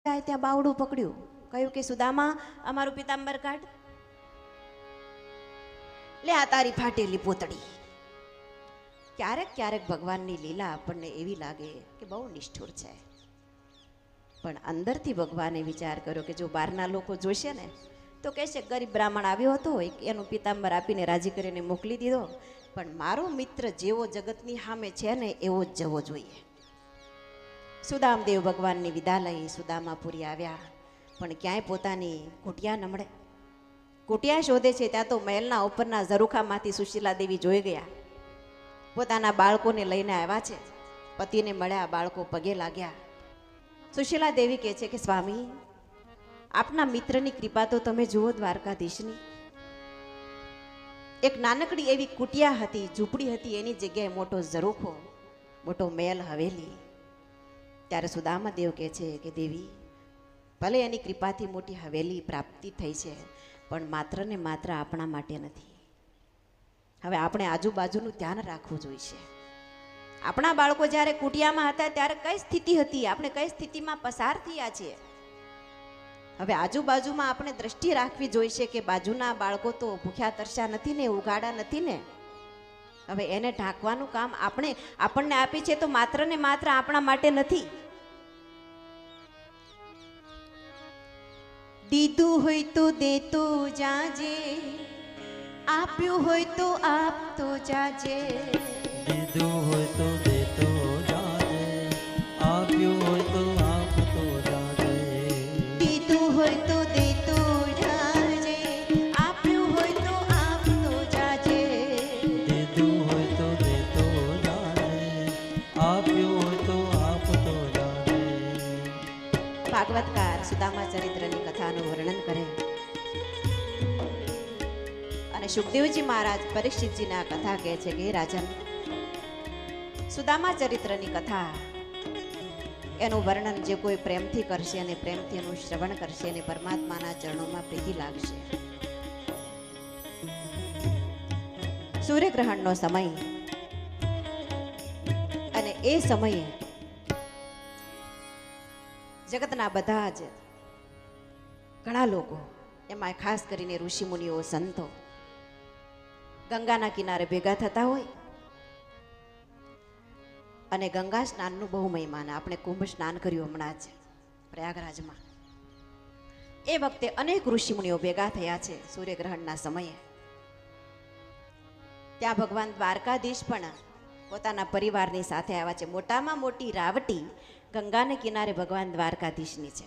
ત્યાં બાવડું પકડ્યું, કહ્યું કે સુદામા અમારું પિતાંબર કાઢ, લે આ તારી ફાટેલી પોતડી. ક્યારેક ક્યારેક ભગવાનની લીલા આપણને એવી લાગે કે બહુ નિષ્ઠુર છે, પણ અંદરથી ભગવાને વિચાર કર્યો કે જો બહારના લોકો જોશે ને તો કહેશે ગરીબ બ્રાહ્મણ આવ્યો હતો, એનું પિતાંબર આપીને રાજી કરીને મોકલી દીધો, પણ મારો મિત્ર જેવો જગતની સામે છે ને એવો જ જવો જોઈએ. સુદામદેવ ભગવાનની વિદા લઈ સુદામાપુરી આવ્યા, પણ ક્યાંય પોતાની કુટિયા ન મળે. કુટિયા શોધે છે ત્યાં તો મહેલના ઉપરના ઝરૂખામાંથી સુશીલા દેવી જોઈ ગયા. પોતાના બાળકોને લઈને આવ્યા છે, પતિને મળ્યા, બાળકો પગે લાગ્યા. સુશીલા દેવી કહે છે કે સ્વામી, આપના મિત્રની કૃપા તો તમે જુઓ દ્વારકાધીશની. એક નાનકડી એવી કુટિયા હતી, ઝૂંપડી હતી, એની જગ્યાએ મોટો ઝરૂખો, મોટો મહેલ, હવેલી. ત્યારે સુદામાદેવ કહે છે કે દેવી, ભલે એની કૃપાથી મોટી હવેલી પ્રાપ્તિ થઈ છે, પણ માત્ર ને માત્ર આપણા માટે નથી. હવે આપણે આજુબાજુનું ધ્યાન રાખવું જોઈશે. આપણા બાળકો જ્યારે કુટિયામાં હતા ત્યારે કઈ સ્થિતિ હતી, આપણે કઈ સ્થિતિમાં પસાર થયા છીએ. હવે આજુબાજુમાં આપણે દ્રષ્ટિ રાખવી જોઈશે કે બાજુના બાળકો તો ભૂખ્યા તરસ્યા નથી ને, ઉગાડા નથી ને. હવે એને ઢાંકવાનું કામ આપણને આપી છે તો માત્ર ને માત્ર આપણા માટે નથી. દીધું હોય તો દેતો જાજે, આપ્યું હોય તો આપતો જાજે. દીધું હોય તો દેતો જાજે, આપ્યું હોય તો આપતો જાજે. દીધું હોય તો દેતો જાજે, આપ્યું હોય તો આપતો જાજે. દીધું હોય તો દેતો જાજે, આપ્યું હોય તો આપતો જાજે. ભાગવતકાર સુદામા ચરિત્રની કથાનું વર્ણન કરે અને સુખદેવજી મહારાજ પરીક્ષિતજીને આ કથા કહે છે કે રાજન, સુદામા ચરિત્રની કથા, એનું વર્ણન જે કોઈ પ્રેમથી કરશે અને પ્રેમથી એનું શ્રવણ કરશે અને પરમાત્માના ચરણોમાં પ્રીતિ લાગશે. સૂર્યગ્રહણનો સમય, અને એ સમયે જગતના બધા જ ઘણા લોકો, એમાં ખાસ કરીને ઋષિ મુનિઓ, સંતો ગંગાના કિનારે ભેગા થતા હોય અને ગંગા સ્નાનનું બહુ મહિમાન. આપણે કુંભ સ્નાન કર્યું હમણાં જ પ્રયાગરાજમાં. એ વખતે અનેક ઋષિ મુનિઓ ભેગા થયા છે સૂર્યગ્રહણના સમયે. ત્યાં ભગવાન દ્વારકાધીશ પણ પોતાના પરિવારની સાથે આવ્યા છે. મોટામાં મોટી રાવટી ગંગાને કિનારે ભગવાન દ્વારકાધીશની છે.